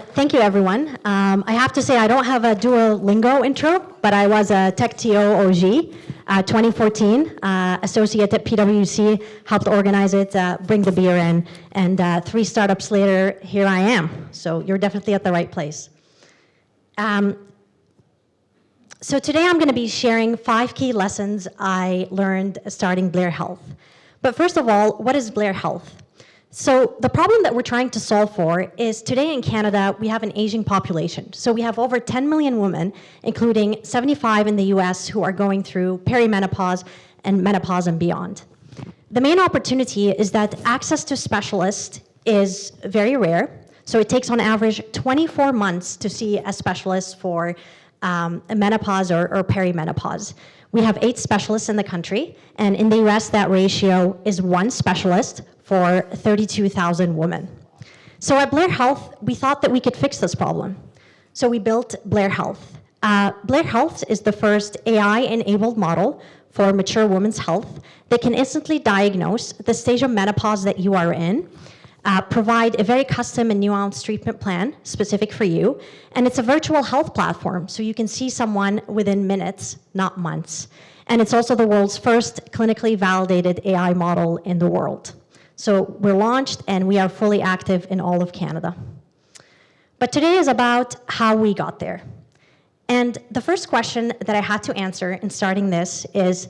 Thank you, everyone. I have to say I don't have a Duolingo intro, but I was a TechTO OG, 2014, associate at PwC, helped organize it, bring the beer in, and 3 startups later, here I am. So you're definitely at the right place. So today I'm going to be sharing 5 key lessons I learned starting Blair Health. But first of all, what is Blair Health? So the problem that we're trying to solve for is today in Canada, we have an aging population. So we have over 10 million women, including 75 in the US, who are going through perimenopause and menopause and beyond. The main opportunity is that access to specialists is very rare. So it takes on average 24 months to see a specialist for menopause or perimenopause. We have 8 specialists in the country, and in the US, that ratio is 1 specialist for 32,000 women. So at Blair Health, we thought that we could fix this problem. So we built Blair Health. Blair Health is the first AI-enabled model for mature women's health that can instantly diagnose the stage of menopause that you are in, provide a very custom and nuanced treatment plan specific for you, and it's a virtual health platform, so you can see someone within minutes, not months. And it's also the world's first clinically validated AI model in the world. So we're launched and we are fully active in all of Canada. But today is about how we got there. And the first question that I had to answer in starting this is,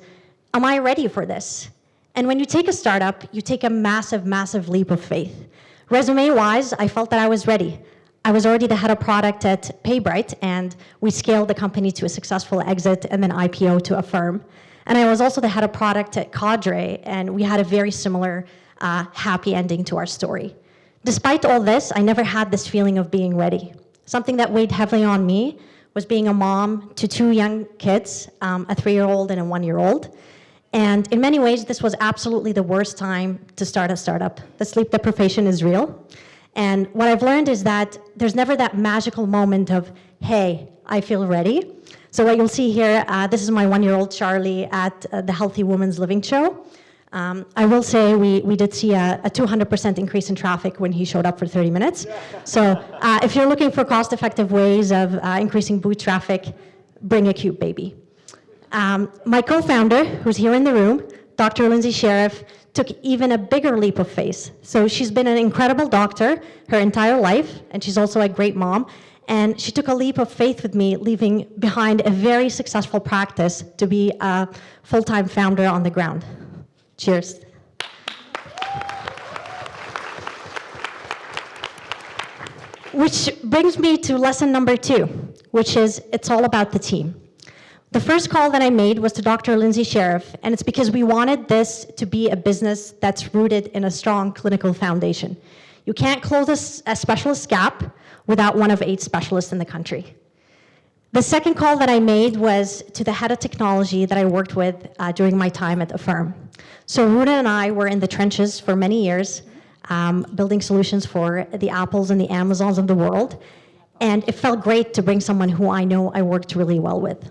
am I ready for this? And when you take a startup, you take a massive, massive leap of faith. Resume-wise, I felt that I was ready. I was already the head of product at PayBright, and we scaled the company to a successful exit and then IPO to a firm. And I was also the head of product at Cadre, and we had a very similar happy ending to our story. Despite all this, I never had this feeling of being ready. Something that weighed heavily on me was being a mom to 2 young kids, a 3-year-old and a 1-year-old. And in many ways, this was absolutely the worst time to start a startup. The sleep deprivation is real. And what I've learned is that there's never that magical moment of, hey, I feel ready. So what you'll see here, this is my 1-year-old Charlie at the Healthy Women's Living Show. I will say we did see a 200% increase in traffic when he showed up for 30 minutes. So if you're looking for cost-effective ways of increasing booth traffic, bring a cute baby. My co-founder, who's here in the room, Dr. Lindsay Sheriff, took even a bigger leap of faith. So she's been an incredible doctor her entire life, and she's also a great mom. And she took a leap of faith with me, leaving behind a very successful practice to be a full-time founder on the ground. Cheers. Which brings me to lesson number 2, which is it's all about the team. The first call that I made was to Dr. Lindsay Sheriff, and it's because we wanted this to be a business that's rooted in a strong clinical foundation. You can't close a specialist gap without one of 8 specialists in the country. The second call that I made was to the head of technology that I worked with during my time at the firm. So Rumman and I were in the trenches for many years, building solutions for the Apples and the Amazons of the world, and it felt great to bring someone who I know I worked really well with.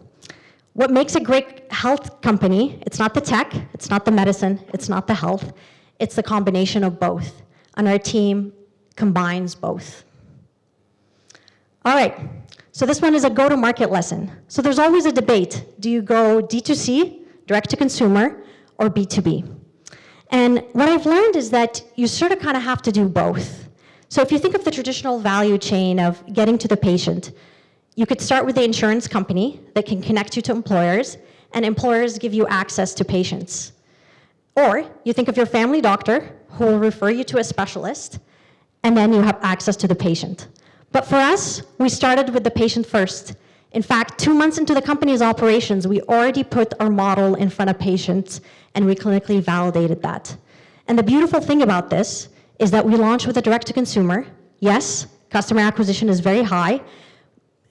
What makes a great health company, it's not the tech, it's not the medicine, it's not the health, it's the combination of both, and our team combines both. All right. So this one is a go-to-market lesson. So there's always a debate. Do you go D2C, direct to consumer, or B2B? And what I've learned is that you sort of kind of have to do both. So if you think of the traditional value chain of getting to the patient, you could start with the insurance company that can connect you to employers, and employers give you access to patients. Or you think of your family doctor who will refer you to a specialist, and then you have access to the patient. But for us, we started with the patient first. In fact, 2 months into the company's operations, we already put our model in front of patients, and we clinically validated that. And the beautiful thing about this is that we launched with a direct-to-consumer. Yes, customer acquisition is very high,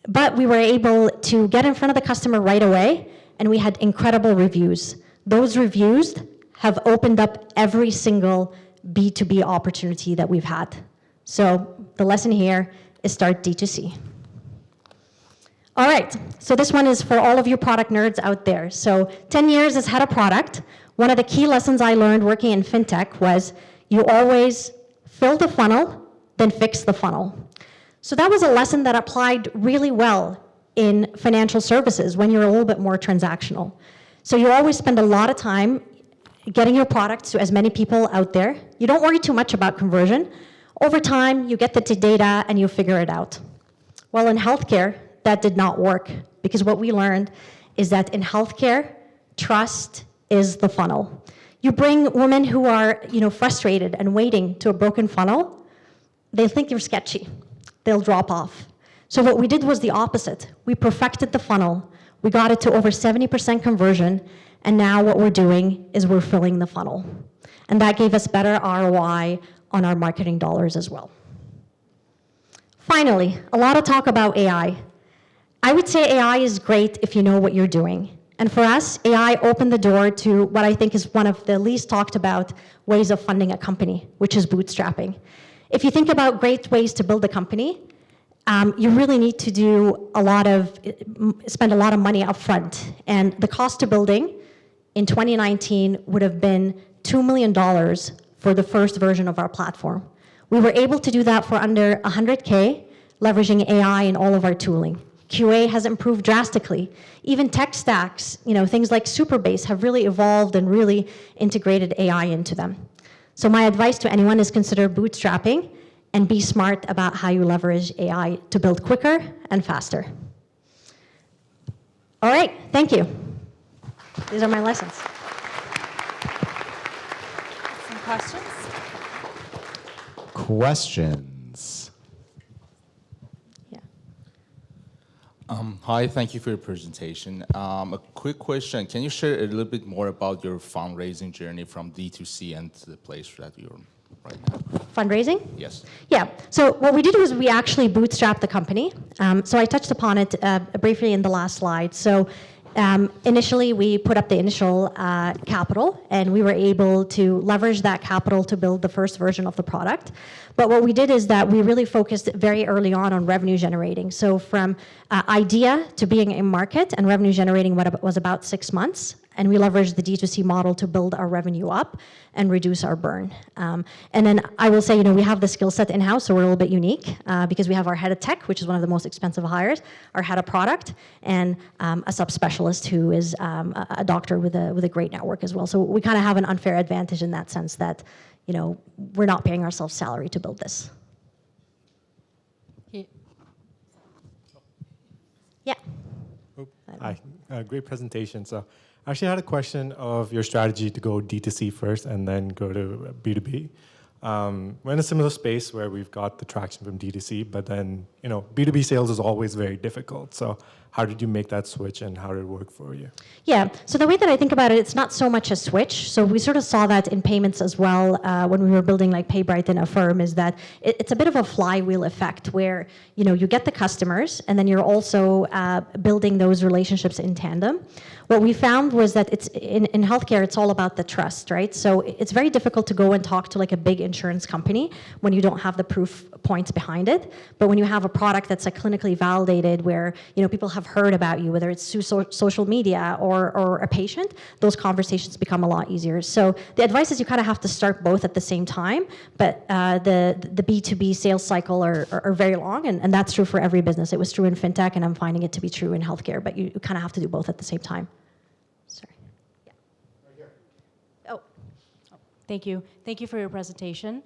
but we were able to get in front of the customer right away, and we had incredible reviews. Those reviews have opened up every single B2B opportunity that we've had. So the lesson here is start D2C. All right, so this one is for all of you product nerds out there. So 10 years as head of product, one of the key lessons I learned working in fintech was you always fill the funnel, then fix the funnel. So that was a lesson that applied really well in financial services when you're a little bit more transactional. So you always spend a lot of time getting your product to as many people out there. You don't worry too much about conversion. Over time, you get the data and you figure it out. Well, in healthcare, that did not work, because what we learned is that in healthcare, trust is the funnel. You bring women who are, frustrated and waiting to a broken funnel, they think you're sketchy. They'll drop off. So what we did was the opposite. We perfected the funnel. We got it to over 70% conversion, and now what we're doing is we're filling the funnel. And that gave us better ROI on our marketing dollars as well. Finally, a lot of talk about AI. I would say AI is great if you know what you're doing. And for us, AI opened the door to what I think is one of the least talked about ways of funding a company, which is bootstrapping. If you think about great ways to build a company, you really need to spend a lot of money up front. And the cost of building in 2019 would have been $2 million for the first version of our platform. We were able to do that for under $100K, leveraging AI in all of our tooling. QA has improved drastically. Even tech stacks, things like Superbase have really evolved and really integrated AI into them. So my advice to anyone is consider bootstrapping and be smart about how you leverage AI to build quicker and faster. All right, thank you. These are my lessons. Some questions? Questions? Yeah. Hi, thank you for your presentation. A quick question. Can you share a little bit more about your fundraising journey from D2C and to the place that you're right now? Fundraising? Yes. Yeah. So what we did was we actually bootstrapped the company. So I touched upon it briefly in the last slide. So initially, we put up the initial capital, and we were able to leverage that capital to build the first version of the product. But what we did is that we really focused very early on revenue generating. So from idea to being in market and revenue generating was about 6 months. And we leveraged the D2C model to build our revenue up and reduce our burn. And then I will say, we have the skill set in-house, so we're a little bit unique because we have our head of tech, which is one of the most expensive hires, our head of product, and a subspecialist who is a doctor with a great network as well. So we kind of have an unfair advantage in that sense that, we're not paying ourselves salary to build this. Yeah. Hi, great presentation. So I actually had a question of your strategy to go D2C first and then go to B2B. We're in a similar space where we've got the traction from D2C, but then, B2B sales is always very difficult. So how did you make that switch and how did it work for you? Yeah, so the way that I think about it, it's not so much a switch. So we sort of saw that in payments as well when we were building like PayBright and Affirm, is that it's a bit of a flywheel effect where, you get the customers and then you're also building those relationships in tandem. What we found was that it's in healthcare, it's all about the trust, right? So it's very difficult to go and talk to like a big insurance company when you don't have the proof points behind it. But when you have a product that's like clinically validated where, people have heard about you, whether it's through social media or a patient, those conversations become a lot easier. So the advice is you kind of have to start both at the same time, but the B2B sales cycle are very long, and that's true for every business. It was true in fintech, and I'm finding it to be true in healthcare, but you kind of have to do both at the same time. Sorry. Yeah. Right here. Oh. Thank you. Thank you for your presentation.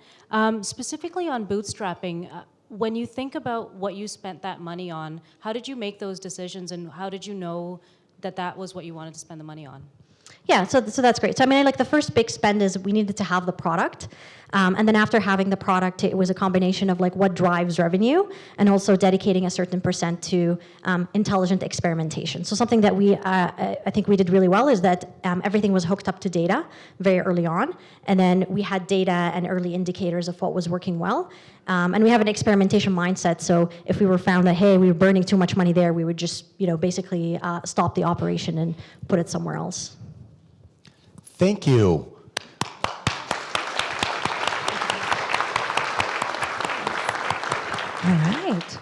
Specifically on bootstrapping, when you think about what you spent that money on, how did you make those decisions, and how did you know that that was what you wanted to spend the money on? Yeah, so that's great. So like the first big spend is we needed to have the product. And then after having the product, it was a combination of like what drives revenue and also dedicating a certain % to intelligent experimentation. So something that I think we did really well is that everything was hooked up to data very early on. And then we had data and early indicators of what was working well. And we have an experimentation mindset. So if we were found that, hey, we were burning too much money there, we would just, basically stop the operation and put it somewhere else. Thank you. All right.